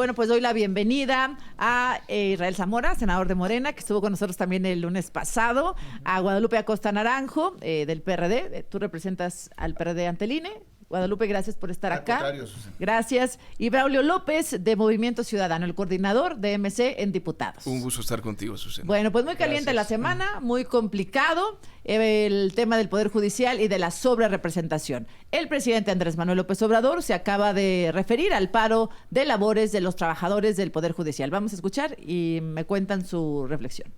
Bueno, pues doy la bienvenida a Israel Zamora, senador de Morena, que estuvo con nosotros también el lunes pasado, a Guadalupe Acosta Naranjo, del PRD. Tú representas al PRD ante el INE. Guadalupe, gracias por estar acá. Al contrario, Susana. Gracias. Y Braulio López, de Movimiento Ciudadano, el coordinador de MC en Diputados. Un gusto estar contigo, Susana. Bueno, pues muy caliente la semana, muy complicado el tema del Poder Judicial y de la sobrerepresentación. El presidente Andrés Manuel López Obrador se acaba de referir al paro de labores de los trabajadores del Poder Judicial. Vamos a escuchar y me cuentan su reflexión.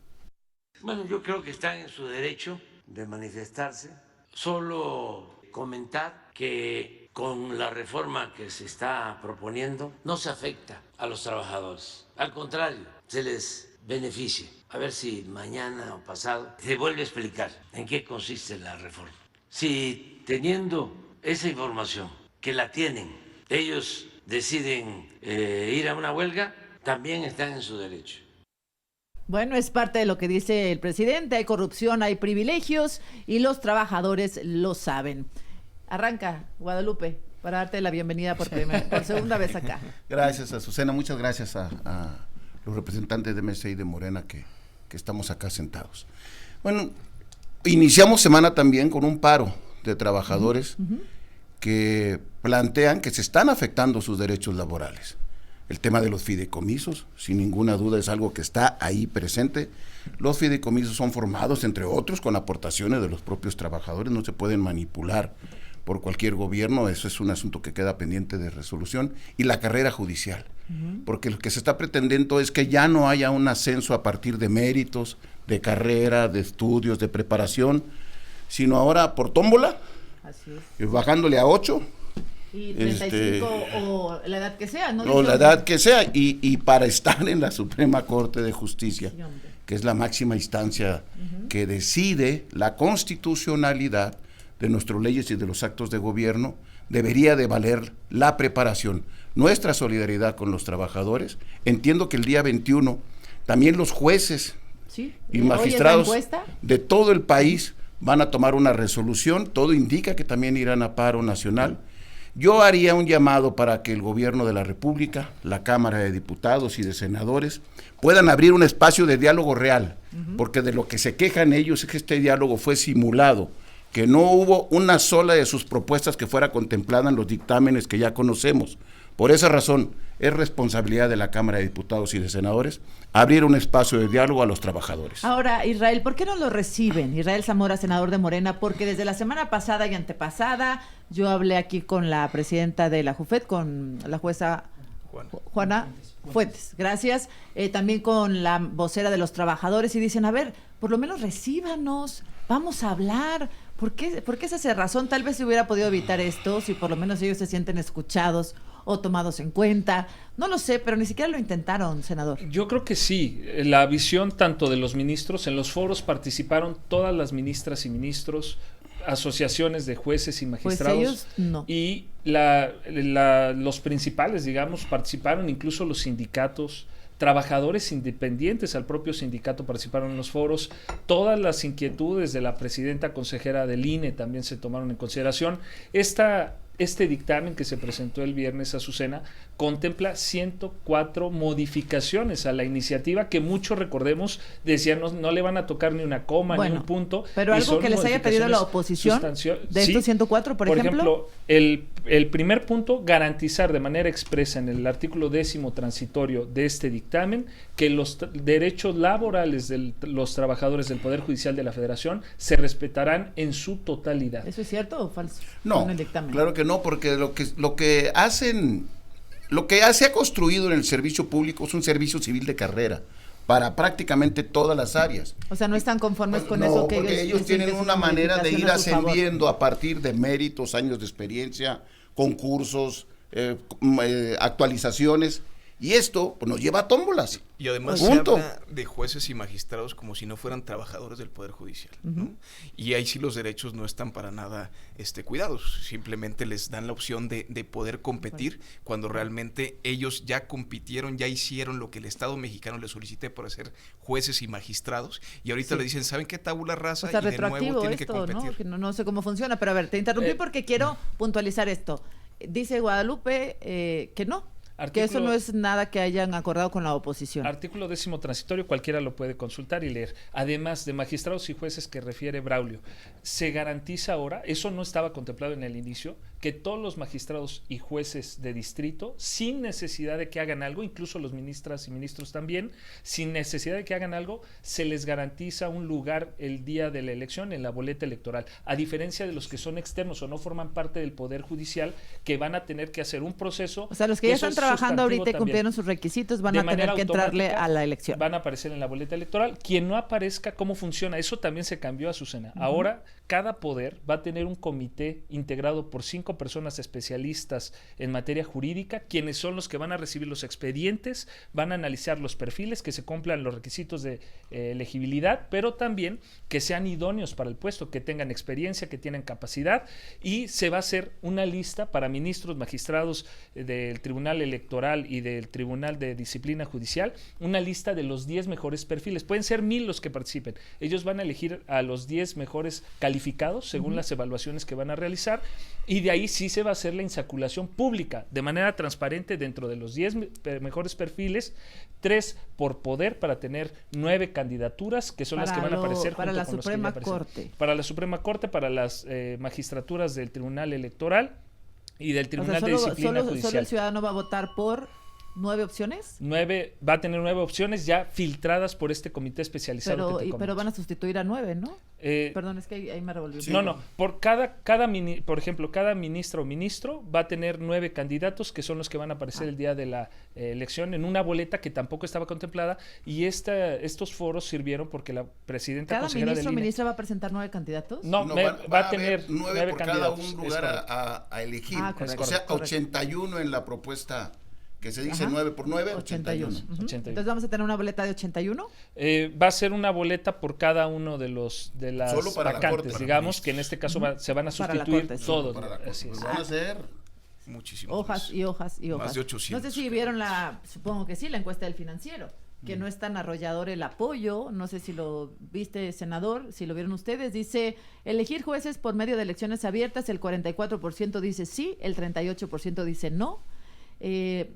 Bueno, yo creo que están en su derecho de manifestarse. Solo comentar que con la reforma que se está proponiendo no se afecta a los trabajadores. Al contrario, se les beneficia. A ver si mañana o pasado se vuelve a explicar en qué consiste la reforma. Si teniendo esa información, que la tienen, ellos deciden ir a una huelga, también están en su derecho. Bueno, es parte de lo que dice el presidente. Hay corrupción, hay privilegios y los trabajadores lo saben. Arranca, Guadalupe, para darte la bienvenida por segunda vez acá. Gracias, Azucena. Muchas gracias a los representantes de MC y de Morena que estamos acá sentados. Bueno, iniciamos semana también con un paro de trabajadores que plantean que se están afectando sus derechos laborales. El tema de los fideicomisos, sin ninguna duda, es algo que está ahí presente. Los fideicomisos son formados, entre otros, con aportaciones de los propios trabajadores, no se pueden manipular por cualquier gobierno, eso es un asunto que queda pendiente de resolución, y la carrera judicial, porque lo que se está pretendiendo es que ya no haya un ascenso a partir de méritos, de carrera, de estudios, de preparación, sino ahora por tómbola, así es. Bajándole a 8, y 35 o la edad que sea, ¿no? O la edad que sea, y para estar en la Suprema Corte de Justicia, sí, que es la máxima instancia que decide la constitucionalidad de nuestras leyes y de los actos de gobierno, debería de valer la preparación. Nuestra solidaridad con los trabajadores. Entiendo que el día 21 también los jueces, sí, y magistrados de todo el país van a tomar una resolución. Todo indica que también irán a paro nacional. Yo haría un llamado para que el gobierno de la República, la Cámara de Diputados y de Senadores puedan abrir un espacio de diálogo real, porque de lo que se quejan ellos es que este diálogo fue simulado, que no hubo una sola de sus propuestas que fuera contemplada en los dictámenes que ya conocemos. Por esa razón, es responsabilidad de la Cámara de Diputados y de Senadores abrir un espacio de diálogo a los trabajadores. Ahora, Israel, ¿por qué no lo reciben? Israel Zamora, senador de Morena, porque desde la semana pasada y antepasada, yo hablé aquí con la presidenta de la JUFET, con la jueza Juana Fuentes, gracias, también con la vocera de los trabajadores, y dicen, a ver, por lo menos recíbanos, vamos a hablar. ¿Por qué es esa razón? Tal vez se hubiera podido evitar esto si por lo menos ellos se sienten escuchados o tomados en cuenta. No lo sé, pero ni siquiera lo intentaron, senador. Yo creo que sí. La visión tanto de los ministros, en los foros participaron todas las ministras y ministros, asociaciones de jueces y magistrados. Pues ellos no. Y los principales, digamos, participaron, incluso los sindicatos, trabajadores independientes al propio sindicato participaron en los foros. Todas las inquietudes de la presidenta consejera del INE también se tomaron en consideración. Este dictamen que se presentó el viernes, Azucena, contempla 104 modificaciones a la iniciativa que muchos, recordemos, decían no le van a tocar ni una coma, ni un punto. Pero algo que les haya pedido la oposición de estos 104, por ejemplo, el primer punto, garantizar de manera expresa en el artículo 10º transitorio de este dictamen que los derechos laborales de los trabajadores del Poder Judicial de la Federación se respetarán en su totalidad. ¿Eso es cierto o falso? No, claro que no, porque lo que se ha construido en el servicio público es un servicio civil de carrera para prácticamente todas las áreas. O sea, no están conformes con eso que porque ellos tienen una manera de ir ascendiendo a partir de méritos, años de experiencia, concursos, actualizaciones. Y esto pues, nos lleva a tómbolas. Y además se habla de jueces y magistrados como si no fueran trabajadores del Poder Judicial, ¿no? Y ahí sí los derechos no están para nada cuidados. Simplemente les dan la opción de poder competir cuando realmente ellos ya compitieron, ya hicieron lo que el Estado mexicano les solicite por ser jueces y magistrados. Y ahorita le dicen, ¿saben qué? Tabula rasa, o sea, y de nuevo tienen que competir. No sé cómo funciona, pero a ver, te interrumpí porque quiero puntualizar esto. Dice Guadalupe que no. Que eso no es nada que hayan acordado con la oposición. Artículo 10º transitorio, cualquiera lo puede consultar y leer. Además de magistrados y jueces que refiere Braulio, se garantiza ahora, eso no estaba contemplado en el inicio, que todos los magistrados y jueces de distrito, sin necesidad de que hagan algo, incluso los ministras y ministros también, sin necesidad de que hagan algo, se les garantiza un lugar el día de la elección en la boleta electoral, a diferencia de los que son externos o no forman parte del Poder Judicial, que van a tener que hacer un proceso. O sea, los que ya están trabajando ahorita y cumplieron sus requisitos van a tener que entrarle a la elección. Van a aparecer en la boleta electoral. Quien no aparezca, ¿cómo funciona? Eso también se cambió, Azucena. Ahora, cada poder va a tener un comité integrado por 5 personas especialistas en materia jurídica, quienes son los que van a recibir los expedientes, van a analizar los perfiles, que se cumplan los requisitos de elegibilidad, pero también que sean idóneos para el puesto, que tengan experiencia, que tienen capacidad, y se va a hacer una lista para ministros, magistrados del Tribunal Electoral y del Tribunal de Disciplina Judicial, una lista de los 10 mejores perfiles. Pueden ser 1000 los que participen. Ellos van a elegir a los 10 mejores calificados según las evaluaciones que van a realizar, y de ahí sí se va a hacer la insaculación pública de manera transparente dentro de los 10 mejores perfiles, 3 por poder, para tener 9 candidaturas que son las que van a aparecer para la junto con Suprema los que ya Corte. Para la Suprema Corte, para las magistraturas del Tribunal Electoral y del Tribunal de Disciplina Judicial. ¿Solo el ciudadano va a votar por 9 opciones? 9, va a tener 9 opciones ya filtradas por este comité especializado. Pero van a sustituir a 9, ¿no? Perdón, es que ahí me revolvió. Sí. No, por por ejemplo, cada ministra o ministro va a tener 9 candidatos que son los que van a aparecer el día de la elección en una boleta que tampoco estaba contemplada, y estos foros sirvieron porque la presidenta consejera ¿Cada ministro o ministra va a presentar 9 candidatos? No, va a tener 9 por candidatos. Cada un lugar a elegir. Correcto, o sea, 81 en la propuesta que se dice 9 por 9, 81. 81. Entonces vamos a tener una boleta de 81. Va a ser una boleta por cada uno de las vacantes, digamos, que en este caso se van a sustituir todos. Van a ser muchísimas hojas y hojas y hojas. Más de 800. No sé si vieron supongo que sí, la encuesta del Financiero, que no es tan arrollador el apoyo. No sé si lo viste, senador, si lo vieron ustedes. Dice, elegir jueces por medio de elecciones abiertas, el 44% dice sí, el 38% dice no.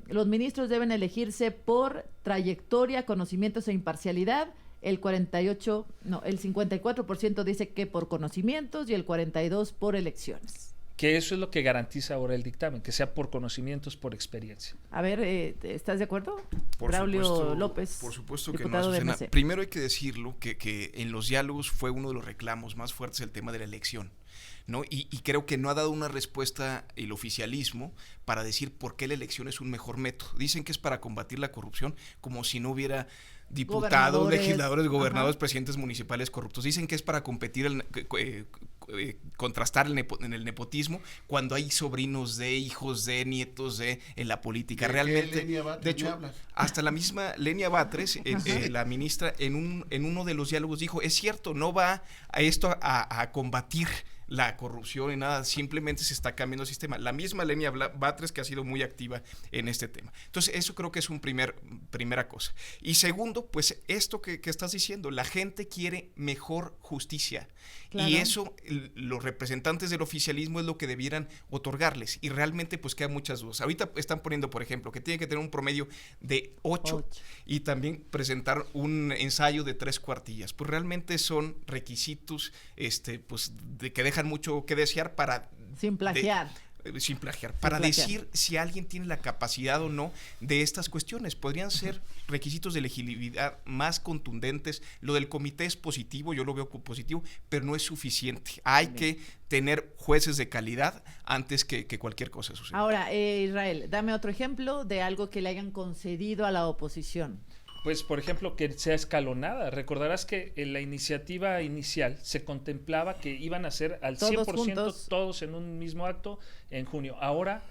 Los ministros deben elegirse por trayectoria, conocimientos e imparcialidad. El 54% dice que por conocimientos y el 42% por elecciones. Que eso es lo que garantiza ahora el dictamen, que sea por conocimientos, por experiencia. A ver, ¿estás de acuerdo? Braulio López, por supuesto que diputado no, de MC. Primero hay que decirlo, que en los diálogos fue uno de los reclamos más fuertes el tema de la elección, ¿no? Y creo que no ha dado una respuesta el oficialismo para decir por qué la elección es un mejor método. Dicen que es para combatir la corrupción, como si no hubiera diputados, legisladores, gobernadores, presidentes municipales corruptos. Dicen que es para competir, contrastar en el nepotismo, cuando hay sobrinos de, hijos de, nietos de en la política. Realmente, de hecho, hasta la misma Lenia Batres, la ministra, en uno de los diálogos dijo, es cierto, no va a esto a combatir la corrupción y nada, simplemente se está cambiando el sistema. La misma Lenia Batres, que ha sido muy activa en este tema. Entonces, eso creo que es primera cosa. Y segundo, pues esto que estás diciendo, la gente quiere mejor justicia. Claro. Y eso, los representantes del oficialismo es lo que debieran otorgarles. Y realmente, pues quedan muchas dudas. Ahorita están poniendo, por ejemplo, que tiene que tener un promedio de 8 y también presentar un ensayo de 3 cuartillas. Pues realmente son requisitos, pues, de que dejan mucho que desear para... Sin plagiar. Para decir si alguien tiene la capacidad o no de estas cuestiones. Podrían ser requisitos de elegibilidad más contundentes. Lo del comité es positivo, yo lo veo como positivo, pero no es suficiente. Hay que tener jueces de calidad antes que cualquier cosa suceda. Ahora, Israel, dame otro ejemplo de algo que le hayan concedido a la oposición. Pues, por ejemplo, que sea escalonada. Recordarás que en la iniciativa inicial se contemplaba que iban a ser al 100% todos en un mismo acto en junio. Ahora,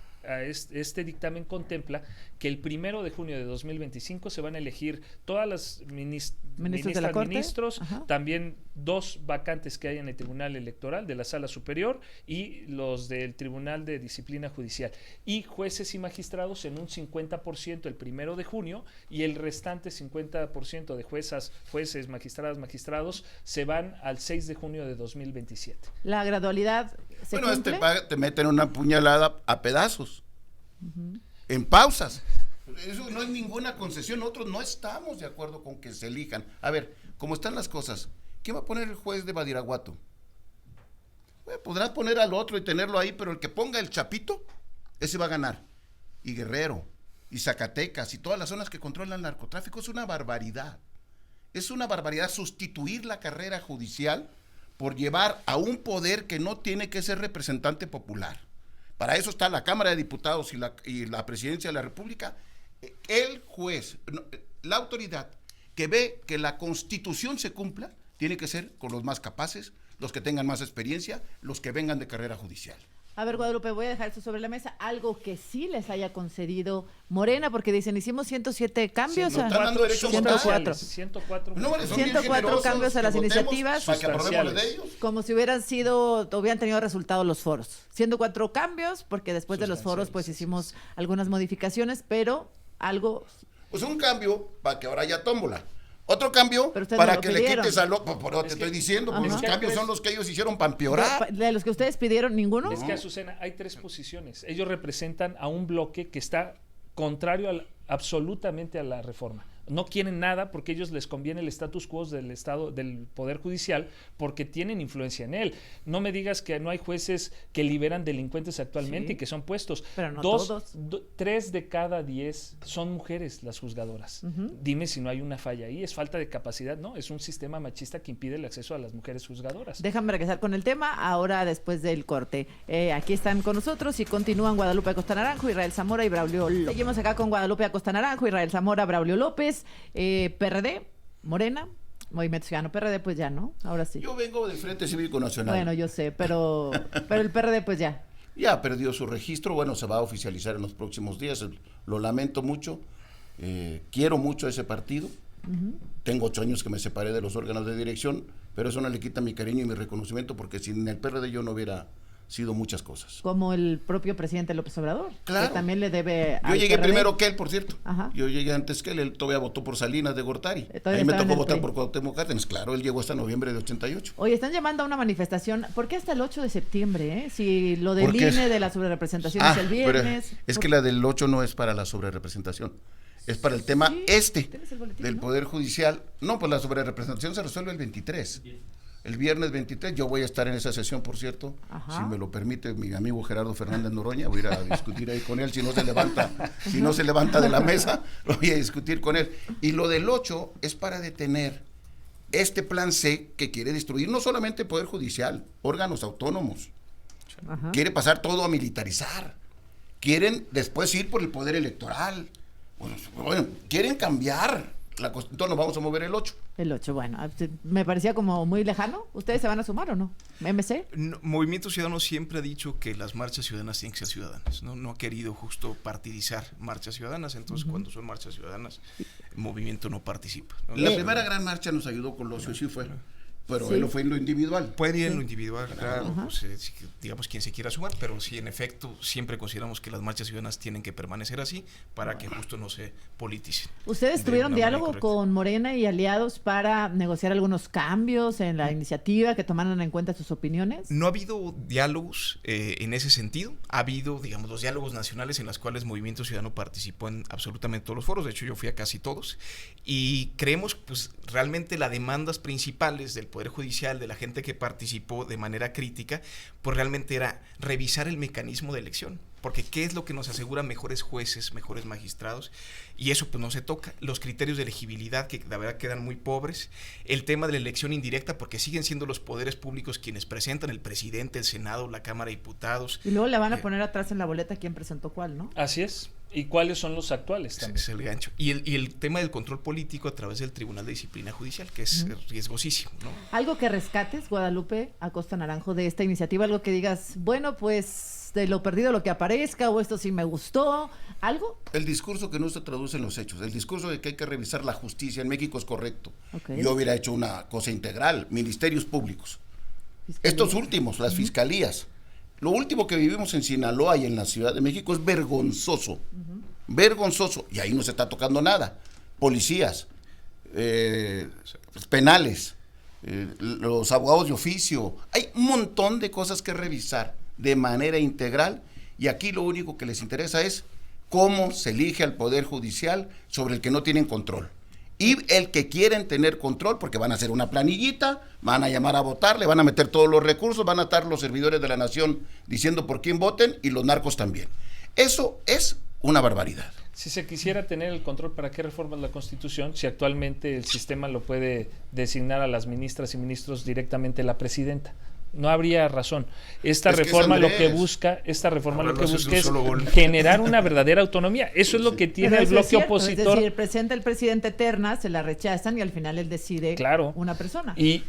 este dictamen contempla que el 1 de junio de 2025 se van a elegir todas las ministros, también 2 vacantes que hay en el Tribunal Electoral de la Sala Superior y los del Tribunal de Disciplina Judicial, y jueces y magistrados en un 50% el 1 de junio, y el restante 50% de jueces, magistrados se van al 6 de junio de 2027. ¿La gradualidad se cumple? Te meten una puñalada a pedazos, en pausas. Eso no es ninguna concesión, nosotros no estamos de acuerdo con que se elijan. A ver, como están las cosas, ¿quién va a poner el juez de Badiraguato? Bueno, podrá poner al otro y tenerlo ahí, pero el que ponga el Chapito, ese va a ganar. Y Guerrero, y Zacatecas, y todas las zonas que controlan el narcotráfico, es una barbaridad. Es una barbaridad sustituir la carrera judicial por llevar a un poder que no tiene que ser representante popular. Para eso está la Cámara de Diputados y la Presidencia de la República. El juez, la autoridad que ve que la Constitución se cumpla, tiene que ser con los más capaces, los que tengan más experiencia, los que vengan de carrera judicial. A ver, Guadalupe, voy a dejar esto sobre la mesa. Algo que sí les haya concedido Morena, porque dicen, hicimos 107 cambios. Sí, no están dando derecho a votar. 104. No, son 104 cambios a las iniciativas. Para que aprobemos de ellos. Como si hubieran tenido resultados los foros. 104 cambios, porque después de los foros pues hicimos algunas modificaciones, pero algo... Pues un cambio para que ahora haya tómbola. Otro cambio para que le quites al otro. Por te estoy diciendo, porque los cambios son los que ellos hicieron para empeorar. ¿De los que ustedes pidieron, ninguno? Es que, Azucena, hay 3 posiciones. Ellos representan a un bloque que está contrario absolutamente a la reforma. No quieren nada porque ellos les conviene el status quo del Estado, del Poder Judicial, porque tienen influencia en él. No me digas que no hay jueces que liberan delincuentes actualmente y que son puestos. Pero no todos. 3 de cada 10 son mujeres las juzgadoras. Dime si no hay una falla ahí. ¿Es falta de capacidad? No, es un sistema machista que impide el acceso a las mujeres juzgadoras. Déjame regresar con el tema ahora después del corte. Aquí están con nosotros y continúan Guadalupe Acosta Naranjo, Israel Zamora y Braulio López. Seguimos acá con Guadalupe Acosta Naranjo, Israel Zamora, Braulio López. PRD, Morena, Movimiento Ciudadano, PRD pues ya, ¿no? Ahora sí. Yo vengo del Frente Cívico Nacional. Bueno, yo sé, pero el PRD pues ya. Ya perdió su registro, bueno, se va a oficializar en los próximos días, lo lamento mucho, quiero mucho a ese partido, tengo 8 años que me separé de los órganos de dirección, pero eso no le quita mi cariño y mi reconocimiento, porque sin el PRD yo no hubiera sido muchas cosas. Como el propio presidente López Obrador, claro, que también le debe Yo llegué PRD. primero que él, por cierto. Ajá. Yo llegué antes que él todavía votó por Salinas de Gortari. A mí me tocó votar por Cuauhtémoc Cárdenas. Claro, él llegó hasta noviembre de 88. Oye, están llamando a una manifestación. ¿Por qué hasta el 8 de septiembre? Si lo del INE de la sobrerepresentación es el viernes. Es que la del 8 no es para la sobrerepresentación. Es para el tema del Poder Judicial. No, pues la sobrerepresentación se resuelve el 23. El viernes 23, yo voy a estar en esa sesión, por cierto, si me lo permite mi amigo Gerardo Fernández Noroña, voy a ir a discutir ahí con él, si no se levanta de la mesa, lo voy a discutir con él. Y lo del 8 es para detener este plan C que quiere destruir no solamente el Poder Judicial, órganos autónomos, quiere pasar todo a militarizar, quieren después ir por el Poder Electoral, bueno, quieren cambiar la Constitución. Nos vamos a mover el 8. El 8, bueno, me parecía como muy lejano. ¿Ustedes se van a sumar o no? ¿MC? No, Movimiento Ciudadano siempre ha dicho que las marchas ciudadanas tienen que ser ciudadanas, no ha querido justo partidizar marchas ciudadanas, entonces cuando son marchas ciudadanas, el movimiento no participa, ¿no? La primera gran marcha nos ayudó Colosio, sí fue. Pero él fue en lo individual. Puede ir en lo individual, claro, pues, digamos quien se quiera sumar, pero sí, en efecto, siempre consideramos que las marchas ciudadanas tienen que permanecer así para que justo no se politicen. ¿Ustedes tuvieron diálogo con Morena y aliados para negociar algunos cambios en la iniciativa, que tomaran en cuenta sus opiniones? No ha habido diálogos en ese sentido. Ha habido, digamos, los diálogos nacionales en los cuales Movimiento Ciudadano participó en absolutamente todos los foros. De hecho, yo fui a casi todos. Y creemos, pues, realmente las demandas principales del Poder Judicial, de la gente que participó de manera crítica, pues realmente era revisar el mecanismo de elección, porque ¿qué es lo que nos asegura mejores jueces, mejores magistrados? Y eso pues no se toca. Los criterios de elegibilidad, que la verdad quedan muy pobres, el tema de la elección indirecta, porque siguen siendo los poderes públicos quienes presentan, el presidente, el Senado, la Cámara de Diputados. Y luego le van a poner atrás en la boleta quién presentó cuál, ¿no? Así es. ¿Y cuáles son los actuales también? Es el gancho. Y el tema del control político a través del Tribunal de Disciplina Judicial, que es riesgosísimo, ¿no? Algo que rescates, Guadalupe Acosta Naranjo, de esta iniciativa, algo que digas, bueno, pues de lo perdido lo que aparezca, o esto sí me gustó, ¿algo? El discurso que no se traduce en los hechos, el discurso de que hay que revisar la justicia en México es correcto. Okay. Yo hubiera hecho una cosa integral, ministerios públicos. Estos últimos, las fiscalías. Lo último que vivimos en Sinaloa y en la Ciudad de México es vergonzoso, vergonzoso, y ahí no se está tocando nada. Policías, penales, los abogados de oficio, hay un montón de cosas que revisar de manera integral, y aquí lo único que les interesa es cómo se elige al Poder Judicial sobre el que no tienen control. Y el que quieren tener control, porque van a hacer una planillita, van a llamar a votar, le van a meter todos los recursos, van a estar los servidores de la nación diciendo por quién voten y los narcos también. Eso es una barbaridad. Si se quisiera tener el control, ¿para qué reformas la Constitución? Si actualmente el sistema lo puede designar a las ministras y ministros directamente la presidenta. No habría razón. Esta reforma lo que busca es generar una verdadera autonomía. Eso es lo que tiene el bloque opositor. Es decir, el presidente eterna, se la rechazan y al final él decide una persona. Y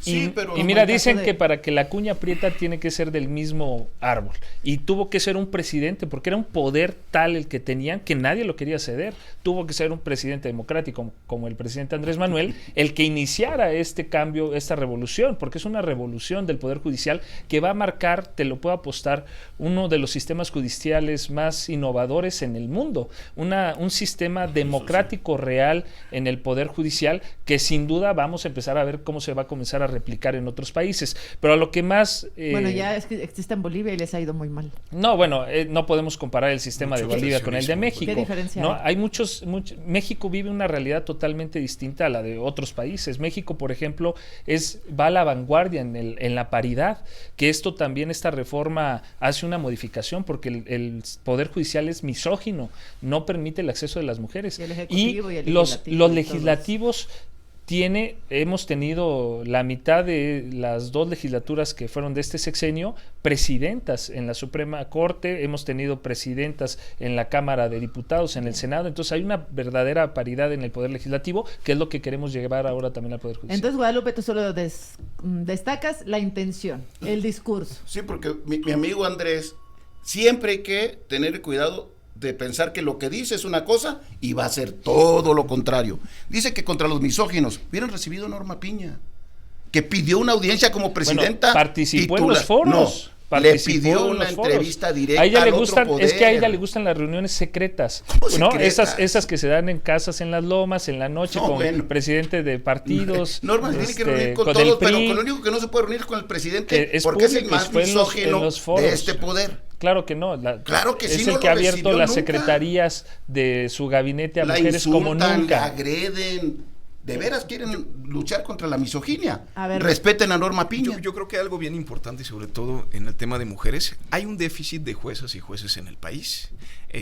mira, dicen que para que la cuña aprieta tiene que ser del mismo árbol. Y tuvo que ser un presidente, porque era un poder tal el que tenían que nadie lo quería ceder. Tuvo que ser un presidente democrático, como el presidente Andrés Manuel, el que iniciara este cambio, esta revolución, porque es una revolución del Poder Judicial que va a marcar, te lo puedo apostar, uno de los sistemas judiciales más innovadores en el mundo, un sistema democrático real en el Poder Judicial que sin duda vamos a empezar a ver cómo se va a comenzar a replicar en otros países. Pero a lo que más... bueno, ya es que existe en Bolivia y les ha ido muy mal. No, bueno, no podemos comparar el sistema de Bolivia con el de México. ¿Qué diferencia ¿no? Hay México vive una realidad totalmente distinta a la de otros países. México, por ejemplo, va a la vanguardia en la paridad, que esta reforma hace una modificación porque el Poder Judicial es misógino, no permite el acceso de las mujeres. Y los legislativos hemos tenido la mitad de las 2 legislaturas que fueron de este sexenio presidentas en la Suprema Corte, hemos tenido presidentas en la Cámara de Diputados, en el Senado, entonces hay una verdadera paridad en el Poder Legislativo, que es lo que queremos llevar ahora también al Poder Judicial. Entonces, Guadalupe, tú solo destacas la intención, el discurso. Sí, porque mi amigo Andrés, siempre hay que tener cuidado de pensar que lo que dice es una cosa y va a ser todo lo contrario. Dice que contra los misóginos hubieran recibido a Norma Piña, que pidió una audiencia como presidenta. Participó en los foros. Le pidió una entrevista directa al otro poder. Es que a ella le gustan las reuniones secretas, ¿no? Esas que se dan en casas en las lomas, en la noche, con el presidente de partidos. Norma tiene que reunir con todos, pero con lo único que no se puede reunir con el presidente, porque es el más misógino de este poder. Claro que no. Claro que sí, es el que ha abierto las secretarías de su gabinete a mujeres como nunca. La agreden. ¿De veras quieren luchar contra la misoginia? Respeten a Norma Piña. Yo creo que algo bien importante, sobre todo en el tema de mujeres, hay un déficit de juezas y jueces en el país.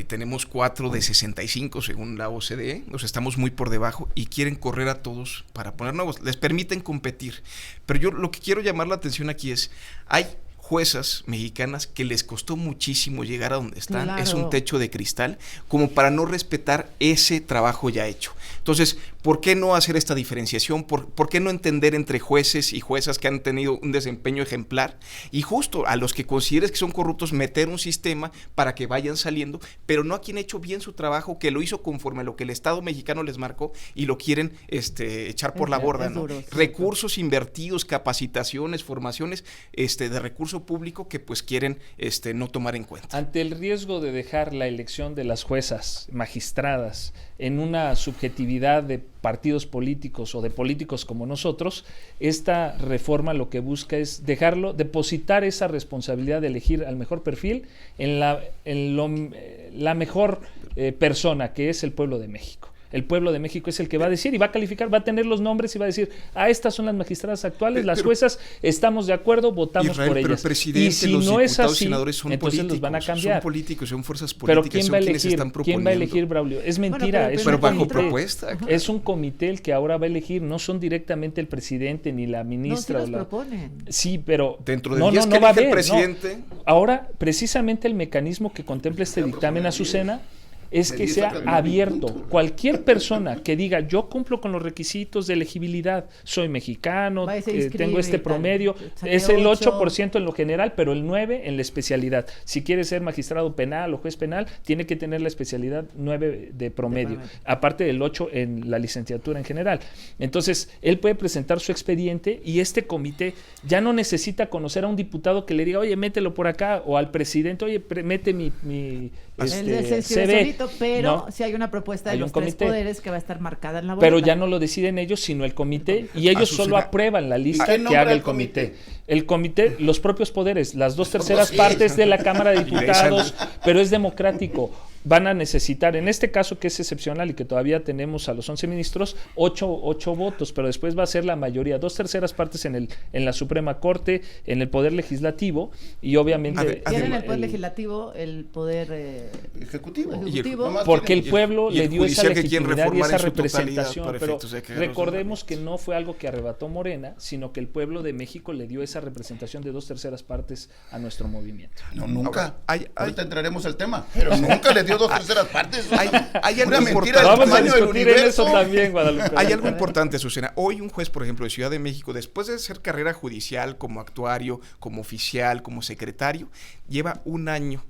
Tenemos 4 de 65 según la OCDE, estamos muy por debajo y quieren correr a todos para poner nuevos. Les permiten competir. Pero yo lo que quiero llamar la atención aquí es, hay juezas mexicanas que les costó muchísimo llegar a donde están, claro. Es un techo de cristal, como para no respetar ese trabajo ya hecho. Entonces, ¿por qué no hacer esta diferenciación? ¿Por qué no entender entre jueces y juezas que han tenido un desempeño ejemplar? Y justo a los que consideres que son corruptos, meter un sistema para que vayan saliendo, pero no a quien ha hecho bien su trabajo, que lo hizo conforme a lo que el Estado mexicano les marcó y lo quieren echar por la borda, ¿no? Duro, sí, recursos invertidos, capacitaciones, formaciones de recursos público que pues quieren no tomar en cuenta. Ante el riesgo de dejar la elección de las juezas magistradas en una subjetividad de partidos políticos o de políticos como nosotros, esta reforma lo que busca es depositar esa responsabilidad de elegir al mejor perfil en la mejor persona, que es el pueblo de México. El pueblo de México es el que va a decir y va a calificar, va a tener los nombres y va a decir, estas son las magistradas actuales, las juezas, estamos de acuerdo, votamos Israel, por ellas. Pero el presidente, y si los no es así, senadores son entonces políticos, los van a cambiar. Son políticos, son fuerzas políticas, pero ¿quién va a elegir, Braulio? Es mentira. Pero bajo propuesta. Es un comité el que ahora va a elegir, no son directamente el presidente ni la ministra. No, sí los proponen. Sí, pero dentro del 10 que va a haber, el presidente. No. Ahora, precisamente el mecanismo que contempla este dictamen, Azucena, es que sea abierto. Cualquier persona que diga, yo cumplo con los requisitos de elegibilidad, soy mexicano, tengo este promedio, es el 8% en lo general, pero el 9% en la especialidad. Si quiere ser magistrado penal o juez penal, tiene que tener la especialidad 9 de promedio, aparte del 8% en la licenciatura en general. Entonces, él puede presentar su expediente y este comité ya no necesita conocer a un diputado que le diga, oye, mételo por acá, o al presidente, oye, mete mi CV. Pero si hay una propuesta de los tres poderes que va a estar marcada en la boleta. Pero ya no lo deciden ellos, sino el comité, y ellos solo aprueban la lista que haga el comité. El comité, los propios poderes, las 2/3 partes de la Cámara de Diputados, pero es democrático. van a necesitar, en este caso que es excepcional y que todavía tenemos a los 11 ministros, 8 votos, pero después va a ser la mayoría, 2/3 partes en la Suprema Corte, en el Poder Legislativo y obviamente... Tienen el Poder Legislativo, el Poder Ejecutivo. Porque el pueblo le dio esa legitimidad y esa representación, pero recordemos que no fue algo que arrebató Morena, sino que el pueblo de México le dio esa representación de 2/3 partes a nuestro movimiento. No, nunca. Ahorita entraremos al tema, pero nunca le dio 2/3 partes. Hay algo mentira. Vamos a discutir en eso también, Guadalupe. Hay algo importante, Azucena. Hoy un juez, por ejemplo, de Ciudad de México, después de hacer carrera judicial como actuario, como oficial, como secretario, lleva un año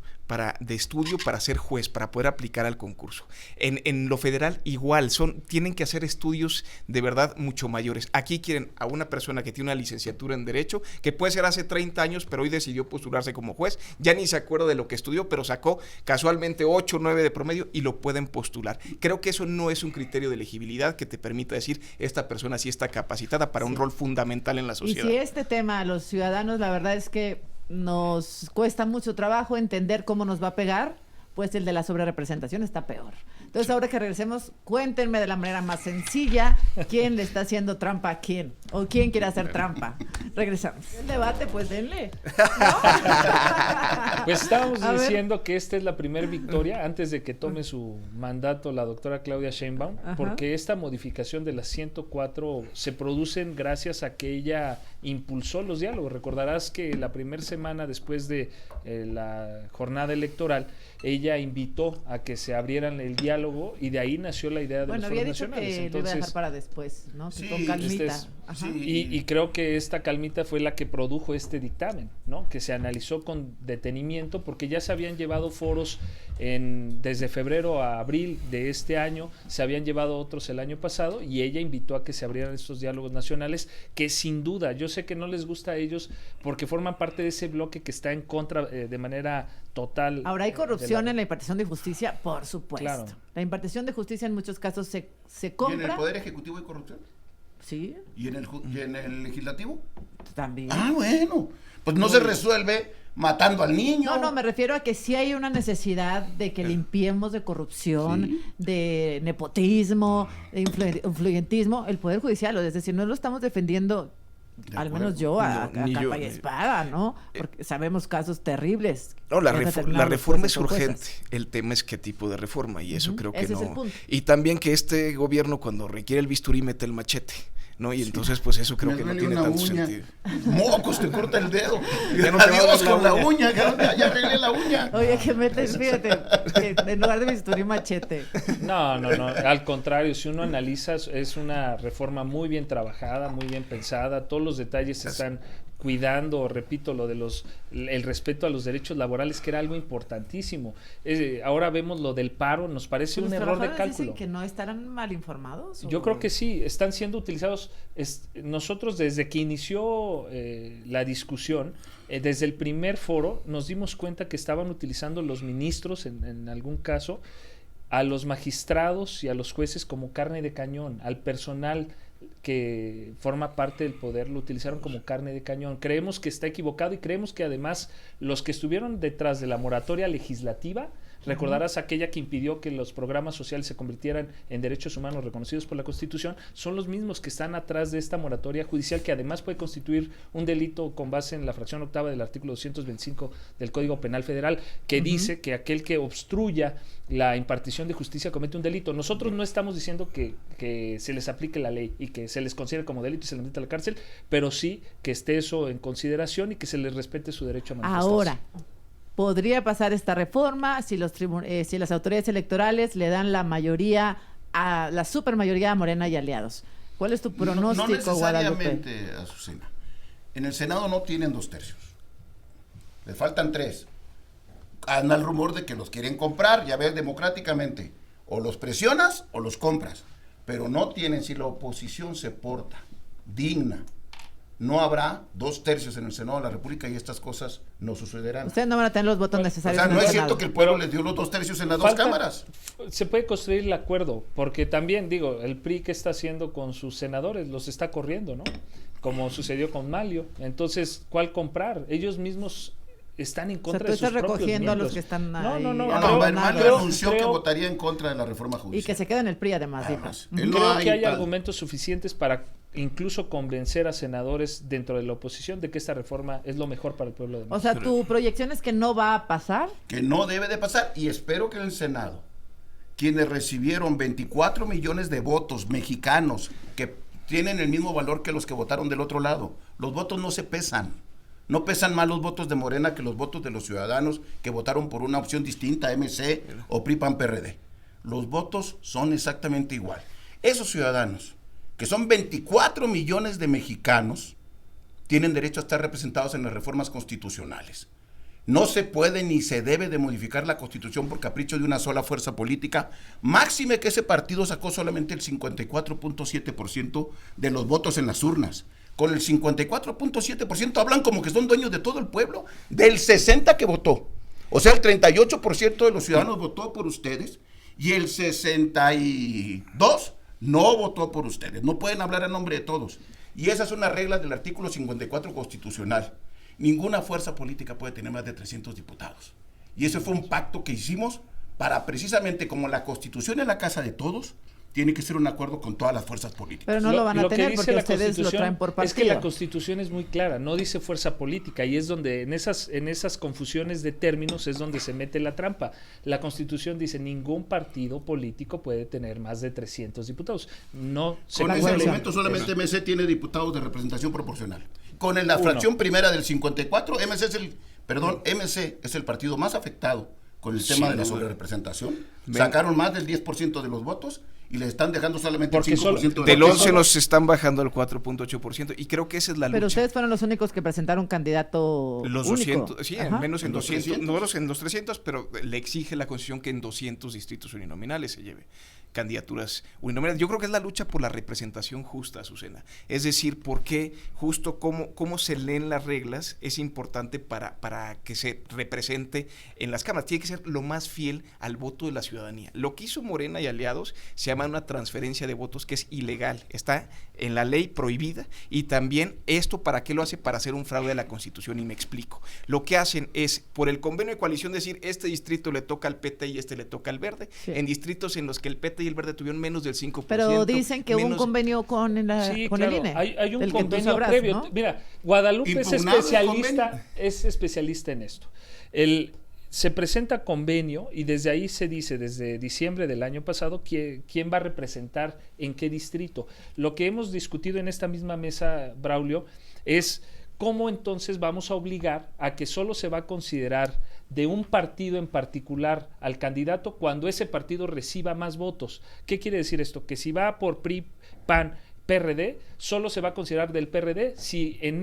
de estudio para ser juez, para poder aplicar al concurso. En lo federal igual, tienen que hacer estudios de verdad mucho mayores. Aquí quieren a una persona que tiene una licenciatura en Derecho, que puede ser hace 30 años, pero hoy decidió postularse como juez, ya ni se acuerda de lo que estudió, pero sacó casualmente 8 o 9 de promedio y lo pueden postular. Creo que eso no es un criterio de elegibilidad que te permita decir, esta persona sí está capacitada para un rol fundamental en la sociedad. Y si este tema a los ciudadanos, la verdad es que nos cuesta mucho trabajo entender cómo nos va a pegar, pues el de la sobrerepresentación está peor. Entonces, ahora que regresemos, cuéntenme de la manera más sencilla quién le está haciendo trampa a quién, o quién quiere hacer trampa. Regresamos. El debate, pues denle. ¿No? Pues estábamos diciendo que esta es la primera victoria antes de que tome su mandato la doctora Claudia Sheinbaum, porque esta modificación de las 104 se producen gracias a que ella impulsó los diálogos. Recordarás que la primera semana después de la jornada electoral, ella invitó a que se abrieran el diálogo y de ahí nació la idea de los foros nacionales. Que lo iba a dejar para después, ¿no? Sí, con calmita. Y creo que esta calmita fue la que produjo este dictamen, ¿no? Que se analizó con detenimiento porque ya se habían llevado foros desde febrero a abril de este año, se habían llevado otros el año pasado y ella invitó a que se abrieran estos diálogos nacionales que sin duda, yo sé que no les gusta a ellos porque forman parte de ese bloque que está en contra de manera total. Ahora hay corrupción en la impartición de justicia, por supuesto. Claro. La impartición de justicia en muchos casos se compra. ¿Y en el Poder Ejecutivo hay corrupción? Sí. ¿Y en el Legislativo? También. Bueno, pues no se resuelve matando al niño. No, me refiero a que sí hay una necesidad de que limpiemos de corrupción, de nepotismo, de influyentismo, el Poder Judicial, es decir, no lo estamos defendiendo, al menos yo, a capa y espada, ¿no? Porque sabemos casos terribles. No, la reforma es urgente. El tema es qué tipo de reforma, y eso creo que ese no. Es el punto. Y también que este gobierno, cuando requiere el bisturí, mete el machete, ¿no? Y entonces, pues eso creo que no tiene tanto sentido. Mocos, te corta el dedo. Ya no Adiós con la uña, ya arreglé la uña. Oye, que metes, fíjate, que en lugar de bisturí, machete. No, al contrario, si uno analiza, es una reforma muy bien trabajada, muy bien pensada, todos los detalles se están cuidando, repito, el respeto a los derechos laborales, que era algo importantísimo. Ahora vemos lo del paro, nos parece un error de cálculo. ¿Dicen que no estarán mal informados? Yo creo que sí, están siendo utilizados. Nosotros desde que inició la discusión, desde el primer foro, nos dimos cuenta que estaban utilizando los ministros, en algún caso, a los magistrados y a los jueces como carne de cañón, al personal que forma parte del poder lo utilizaron como carne de cañón. Creemos que está equivocado y creemos que además los que estuvieron detrás de la moratoria legislativa, recordarás aquella que impidió que los programas sociales se convirtieran en derechos humanos reconocidos por la Constitución, son los mismos que están atrás de esta moratoria judicial, que además puede constituir un delito con base en la fracción octava del artículo 225 del Código Penal Federal, que dice que aquel que obstruya la impartición de justicia comete un delito. Nosotros no estamos diciendo que se les aplique la ley y que se les considere como delito y se les meta a la cárcel, pero sí que esté eso en consideración y que se les respete su derecho a manifestarse. Ahora, podría pasar esta reforma si si las autoridades electorales le dan la mayoría, a la supermayoría a Morena y aliados. ¿Cuál es tu pronóstico, Guadalupe? No necesariamente, Azucena. En el Senado no tienen 2/3. Le faltan 3. Anda el rumor de que los quieren comprar, ya ves, democráticamente. O los presionas o los compras. Pero no tienen, si la oposición se porta digna, no habrá 2/3 en el Senado de la República y estas cosas no sucederán. Ustedes no van a tener los votos necesarios. O sea, no es cierto que el pueblo les dio los 2/3 en las dos cámaras. Se puede construir el acuerdo, porque también, digo, el PRI, ¿qué está haciendo con sus senadores? Los está corriendo, ¿no? Como sucedió con Malio. Entonces, ¿cuál comprar? Ellos mismos están en O sea, contra tú de sus estás propios recogiendo a los miembros. que están No, ahí no, no, abandonados. creo- anunció que creo- votaría en contra de la reforma Y judicial. que se quede en el PRI además, dijo. Además, Ujú. él no Creo que hay tal. argumentos suficientes para incluso convencer a senadores dentro de la oposición de que esta reforma es lo mejor para el pueblo de O México. sea, tu proyección es que no va a pasar. Que no debe de pasar, y espero que en el Senado, quienes recibieron 24 millones de votos mexicanos que tienen el mismo valor que los que votaron del otro lado, los votos no se pesan. No pesan más los votos de Morena que los votos de los ciudadanos que votaron por una opción distinta, MC o PRI, PAN, PRD. Los votos son exactamente igual. Esos ciudadanos, que son 24 millones de mexicanos, tienen derecho a estar representados en las reformas constitucionales. No se puede ni se debe de modificar la Constitución por capricho de una sola fuerza política, máxime que ese partido sacó solamente el 54.7% de los votos en las urnas. Con el 54.7% hablan como que son dueños de todo el pueblo, del 60% que votó. O sea, el 38% de los ciudadanos votó por ustedes y el 62% no votó por ustedes. No pueden hablar a nombre de todos. Y esa es una regla del artículo 54 constitucional. Ninguna fuerza política puede tener más de 300 diputados. Y ese fue un pacto que hicimos para precisamente, como la Constitución es la casa de todos, tiene que ser un acuerdo con todas las fuerzas políticas. Pero no lo van a que tener dice porque la ustedes lo Constitución traen por partido. Es que la Constitución es muy clara, no dice fuerza política, y es donde en esas confusiones de términos es donde se mete la trampa. La Constitución dice ningún partido político puede tener más de 300 diputados. No se Con ese cumple. argumento solamente MC tiene diputados de representación proporcional. Con la Uno. fracción primera del 54, MC es el partido más afectado con el tema de la sobrerepresentación. Sacaron más del 10% de los votos y les están dejando solamente Porque el 5% Del los 11 nos están bajando al 4.8% y creo que esa es la Pero lucha. ustedes fueron los únicos que presentaron candidato Los único. 200, sí, Ajá. al menos en ¿En los 200, 300? no en los 300, pero le exige la Constitución que en 200 distritos uninominales se lleve candidaturas uninominales. Yo creo que es la lucha por la representación justa, Azucena. Es decir, porque justo cómo se leen las reglas es importante para que se represente en las cámaras. Tiene que ser lo más fiel al voto de la ciudadanía. Lo que hizo Morena y aliados se llama una transferencia de votos que es ilegal. Está en la ley prohibida y también esto, ¿para qué lo hace? Para hacer un fraude a la Constitución, y me explico. Lo que hacen es, por el convenio de coalición, decir, este distrito le toca al PT y este le toca al Verde, Sí. en distritos en los que el PT y el Verde tuvieron menos del 5%. Pero dicen que hubo un menos- convenio con el Claro, INE. hay un del que tú convenio sabrás, previo. ¿no? Mira, Guadalupe Impugnado es especialista en esto. Se presenta convenio y desde ahí se dice, desde diciembre del año pasado, quién va a representar en qué distrito. Lo que hemos discutido en esta misma mesa, Braulio, es cómo entonces vamos a obligar a que solo se va a considerar de un partido en particular al candidato cuando ese partido reciba más votos. ¿Qué quiere decir esto? Que si va por PRI, PAN, PRD, solo se va a considerar del PRD si en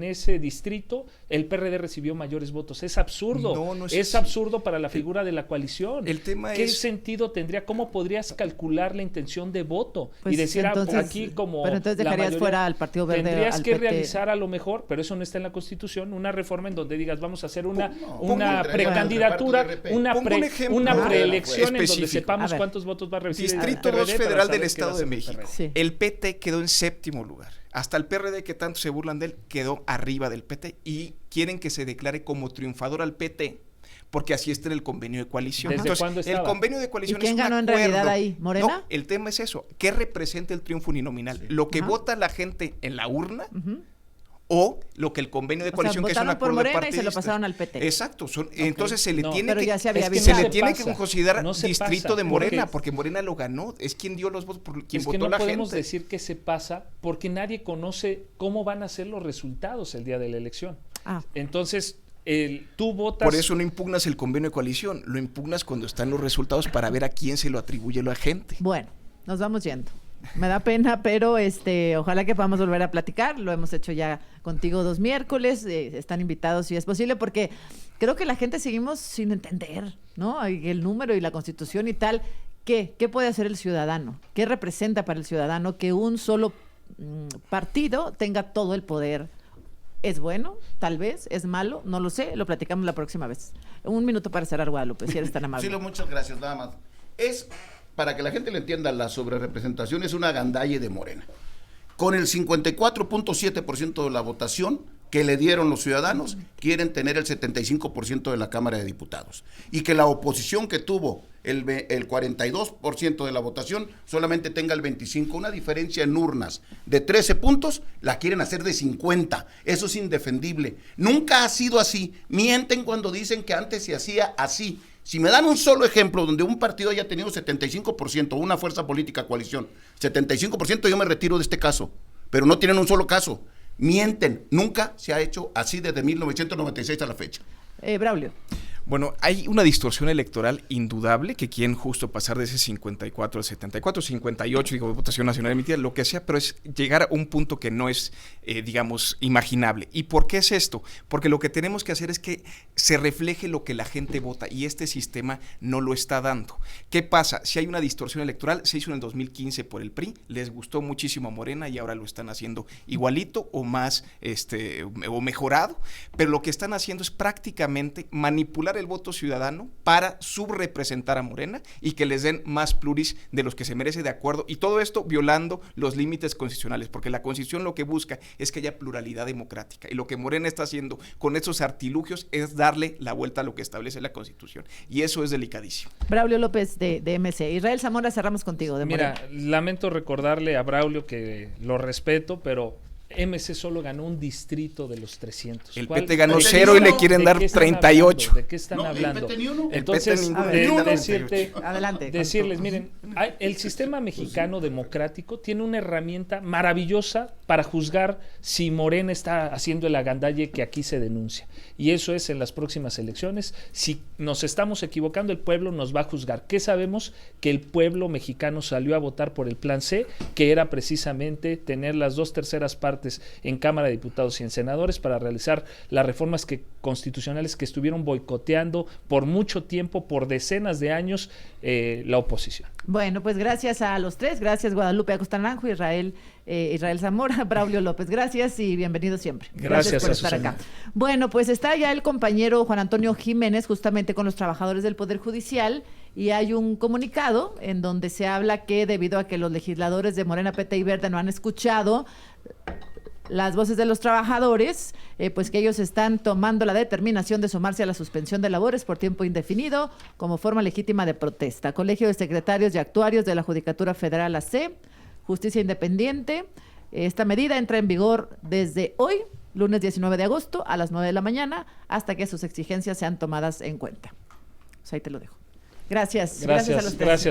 ese distrito el PRD recibió mayores votos. Es absurdo. No es es así. absurdo para la figura de la coalición. El tema ¿Qué es- sentido tendría? ¿Cómo podrías calcular la intención de voto? Pues y decir, entonces, aquí como pero entonces la dejarías mayoría- fuera al Partido Verde, Tendrías al que PT. realizar a lo mejor, pero eso no está en la Constitución, una reforma en donde digas, vamos a hacer una pongo precandidatura, el reparto de una, RP. Pongo un ejemplo una preelección en donde específico. sepamos A ver. cuántos votos va a recibir el Distrito PRD 2 para Federal saber del qué va a Estado de hacer el México. PRD. Sí. El PT quedó en 7º lugar. Hasta el PRD, que tanto se burlan de él, quedó arriba del PT y quieren que se declare como triunfador al PT porque así está en el convenio de coalición. ¿Desde Entonces, cuándo el estaba? convenio de coalición ¿Y quién es un ganó en acuerdo. realidad ahí? ¿Morena? No, el tema es eso. ¿Qué representa el triunfo uninominal? ¿Lo que Ajá. vota la gente en la urna? Ujú. O lo que el convenio de O sea, coalición, que es un votaron por acuerdo de Morena y se lo partidistas. pasaron al PT. Exacto. Entonces se le No, tiene pero que, ya se había es que se no le se tiene que pasa. considerar No se distrito pasa, de Morena, porque- porque Morena lo ganó. Es quien dio los votos por quien Es que votó no la podemos gente. decir que se pasa porque nadie conoce cómo van a ser los resultados el día de la elección. Ah. Entonces, tú votas... Por eso no impugnas el convenio de coalición, lo impugnas cuando están los resultados para ver a quién se lo atribuye la gente. Bueno, nos vamos yendo. Me da pena, pero ojalá que podamos volver a platicar. Lo hemos hecho ya contigo 2 miércoles. Están invitados si es posible, porque creo que la gente seguimos sin entender, ¿no? El número y la Constitución y tal. ¿Qué puede hacer el ciudadano? ¿Qué representa para el ciudadano que un solo partido tenga todo el poder? ¿Es bueno? Tal vez. ¿Es malo? No lo sé. Lo platicamos la próxima vez. 1 minuto para cerrar, Guadalupe, si eres tan amable. Sí, muchas gracias, nada más. Es, para que la gente lo entienda, la sobrerepresentación es una gandalle de Morena. Con el 54.7% de la votación, que le dieron los ciudadanos, quieren tener el 75% de la Cámara de Diputados. Y que la oposición que tuvo el 42% de la votación solamente tenga el 25%, una diferencia en urnas de 13 puntos, la quieren hacer de 50. Eso es indefendible. Nunca ha sido así. Mienten cuando dicen que antes se hacía así. Si me dan un solo ejemplo donde un partido haya tenido 75%, una fuerza política, coalición, 75%, yo me retiro de este caso. Pero no tienen un solo caso. Mienten, nunca se ha hecho así desde 1996 a la fecha. Braulio. Bueno, hay una distorsión electoral indudable que quieren justo pasar de ese 54 al 74, 58, digo, votación nacional emitida, lo que sea, pero es llegar a un punto que no es, digamos, imaginable. ¿Y por qué es esto? Porque lo que tenemos que hacer es que se refleje lo que la gente vota y este sistema no lo está dando. ¿Qué pasa? Si hay una distorsión electoral, se hizo en el 2015 por el PRI, les gustó muchísimo a Morena y ahora lo están haciendo igualito o más, o mejorado, pero lo que están haciendo es prácticamente manipular el voto ciudadano para subrepresentar a Morena y que les den más pluris de los que se merece, de acuerdo, y todo esto violando los límites constitucionales, porque la Constitución lo que busca es que haya pluralidad democrática, y lo que Morena está haciendo con esos artilugios es darle la vuelta a lo que establece la Constitución, y eso es delicadísimo. Braulio López de MC. Israel Zamora, cerramos contigo de Morena. Mira, lamento recordarle a Braulio que lo respeto, pero MC solo ganó un distrito de los 300. El PT ganó 0 y le quieren dar 38. ¿De qué están hablando? Entonces, decirles, miren, el sistema mexicano democrático tiene una herramienta maravillosa para juzgar si Morena está haciendo el agandalle que aquí se denuncia. Y eso es en las próximas elecciones. Si nos estamos equivocando, el pueblo nos va a juzgar. ¿Qué sabemos? Que el pueblo mexicano salió a votar por el Plan C, que era precisamente tener las 2/3 partes en Cámara de Diputados y en senadores para realizar las reformas constitucionales que estuvieron boicoteando por mucho tiempo, por decenas de años, la oposición. Bueno, pues gracias a los tres, gracias Guadalupe Acosta Naranjo, Israel Zamora, Braulio López, gracias y bienvenidos siempre. Gracias por estar acá. Bueno, pues está ya el compañero Juan Antonio Jiménez justamente con los trabajadores del Poder Judicial y hay un comunicado en donde se habla que debido a que los legisladores de Morena, PT y Verde no han escuchado las voces de los trabajadores, pues que ellos están tomando la determinación de sumarse a la suspensión de labores por tiempo indefinido como forma legítima de protesta. Colegio de Secretarios y Actuarios de la Judicatura Federal AC, Justicia Independiente. Esta medida entra en vigor desde hoy, lunes 19 de agosto, a las 9 de la mañana, hasta que sus exigencias sean tomadas en cuenta. Pues ahí te lo dejo. Gracias. Gracias a los tres. Gracias.